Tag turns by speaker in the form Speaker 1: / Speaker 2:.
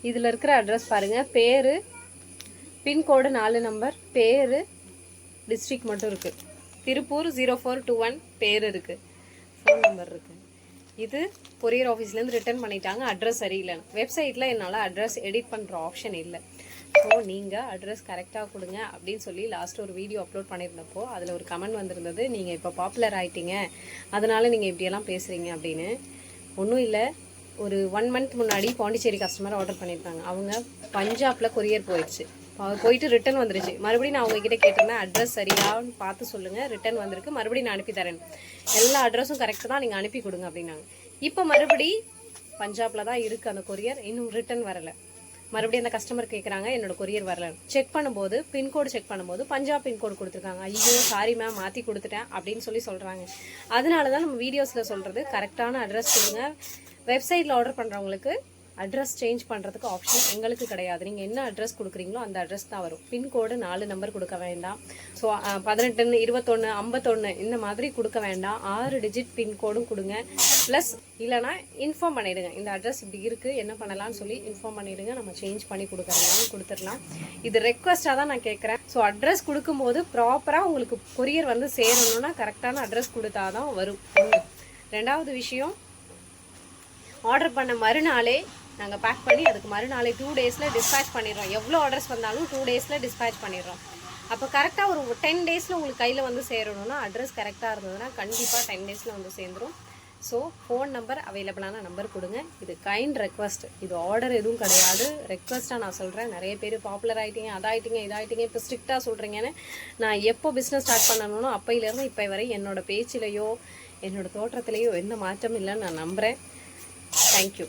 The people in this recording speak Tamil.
Speaker 1: இதில் இருக்கிற அட்ரஸ் பாருங்கள். பேர், பின்கோடு 4 நம்பர், பேர், டிஸ்ட்ரிக்ட் மட்டும் இருக்குது. திருப்பூர் 0421 பேர் இருக்குது, ஃபோன் நம்பர் இருக்குது. இது கொரியர் ஆஃபீஸ்லேருந்து ரிட்டர்ன் பண்ணிட்டாங்க. அட்ரஸ் சரியில்லைன்னு. வெப்சைட்டில் என்னால் அட்ரஸ் எடிட் பண்ணுற ஆப்ஷன் இல்லை. ஸோ நீங்கள் அட்ரஸ் கரெக்டாக கொடுங்க அப்படின்னு சொல்லி லாஸ்ட்டு ஒரு வீடியோ அப்லோட் பண்ணியிருந்தப்போ அதில் ஒரு கமெண்ட் வந்திருந்தது, நீங்கள் இப்போ பாப்புலர் ஆகிட்டீங்க அதனால் நீங்கள் இப்படியெல்லாம் பேசுகிறீங்க அப்படின்னு. ஒன்றும் இல்லை, ஒரு 1 மந்த் முன்னாடி பாண்டிச்சேரி கஸ்டமர் ஆர்டர் பண்ணியிருந்தாங்க. அவங்க பஞ்சாபில் கொரியர் போயிடுச்சு, போயிட்டு ரிட்டன் வந்துருச்சு. மறுபடியும் நான் அவங்ககிட்ட கேட்டிருந்தேன், அட்ரஸ் சரியான்னு பார்த்து சொல்லுங்கள், ரிட்டன் வந்திருக்கு, மறுபடியும் நான் அனுப்பி தரேன், எல்லா அட்ரஸும் கரெக்டாக தான் நீங்கள் அனுப்பி கொடுங்க அப்படின்னாங்க. இப்போ மறுபடி பஞ்சாபில் தான் இருக்குது அந்த கொரியர், இன்னும் ரிட்டன் வரலை. மறுபடியும் அந்த கஸ்டமர் கேட்குறாங்க, என்னோட கொரியர் வரல. செக் பண்ணும்போது பின்கோடு செக் பண்ணும்போது பஞ்சாப் பின்கோடு கொடுத்துருக்காங்க. ஐயோ சாரி மேம், மாற்றி கொடுத்துட்டேன் அப்படின்னு சொல்லி சொல்கிறாங்க. அதனால தான் நம்ம வீடியோஸில் சொல்கிறது, கரெக்டான அட்ரஸ் கொடுங்க. வெப்சைட்டில் ஆர்டர் பண்ணுறவங்களுக்கு அட்ரஸ் சேஞ்ச் பண்ணுறதுக்கு ஆப்ஷன் எங்களுக்கு கிடையாது. நீங்கள் என்ன அட்ரஸ் கொடுக்குறீங்களோ அந்த அட்ரஸ் தான் வரும். பின்கோடு 4 நம்பர் கொடுக்க வேண்டாம். ஸோ 18, 21, 51 இந்த மாதிரி கொடுக்க வேண்டாம். 6 டிஜிட் பின்கோடும் கொடுங்க. ப்ளஸ் இல்லைனா இன்ஃபார்ம் பண்ணிவிடுங்க, இந்த அட்ரஸ் இப்படி இருக்குது, என்ன பண்ணலான்னு சொல்லி இன்ஃபார்ம் பண்ணிவிடுங்க. நம்ம சேஞ்ச் பண்ணி கொடுக்குறதுனாலும் கொடுத்துடலாம். இது ரெக்வஸ்ட்டாக தான் நான் கேட்குறேன். ஸோ அட்ரஸ் கொடுக்கும்போது ப்ராப்பராக உங்களுக்கு கொரியர் வந்து சேரணும்னா கரெக்டான அட்ரஸ் கொடுத்தா தான் வரும். 2வது விஷயம், ஆர்டர் பண்ண மறுநாளே நாங்கள் பேக் பண்ணி அதுக்கு மறுநாளே 2 டேஸில் டிஸ்பேச் பண்ணிடுறோம். எவ்வளோ ஆர்டர்ஸ் வந்தாலும் 2 டேஸில் டிஸ்பேச் பண்ணிடுறோம். அப்போ கரெக்டாக ஒரு 10 டேஸில் உங்களுக்கு கையில் வந்து சேரணும்னா அட்ரஸ் கரெக்டாக இருந்ததுன்னா கண்டிப்பாக 10 டேஸில் வந்து சேர்ந்துடும். ஸோ ஃபோன் நம்பர், அவைலபிளான நம்பர் கொடுங்க. இது கைண்ட் ரெக்வஸ்ட், இது ஆர்டர் எதுவும் கிடையாது, ரெக்வஸ்ட்டாக நான் சொல்கிறேன். நிறைய பேர் பாப்புலர் ஆகிட்டீங்க, அதாயிட்டீங்க, இதாகிட்டீங்க, இப்போ ஸ்ட்ரிக்டாக சொல்கிறீங்கன்னு. நான் எப்போ பிஸ்னஸ் ஸ்டார்ட் பண்ணணும்னோ அப்போயிலேருந்து இப்போ வரை என்னோடய பேச்சிலையோ என்னோடய தோற்றத்திலேயோ எந்த மாற்றம் இல்லைன்னு நான் நம்புகிறேன். தேங்க்யூ.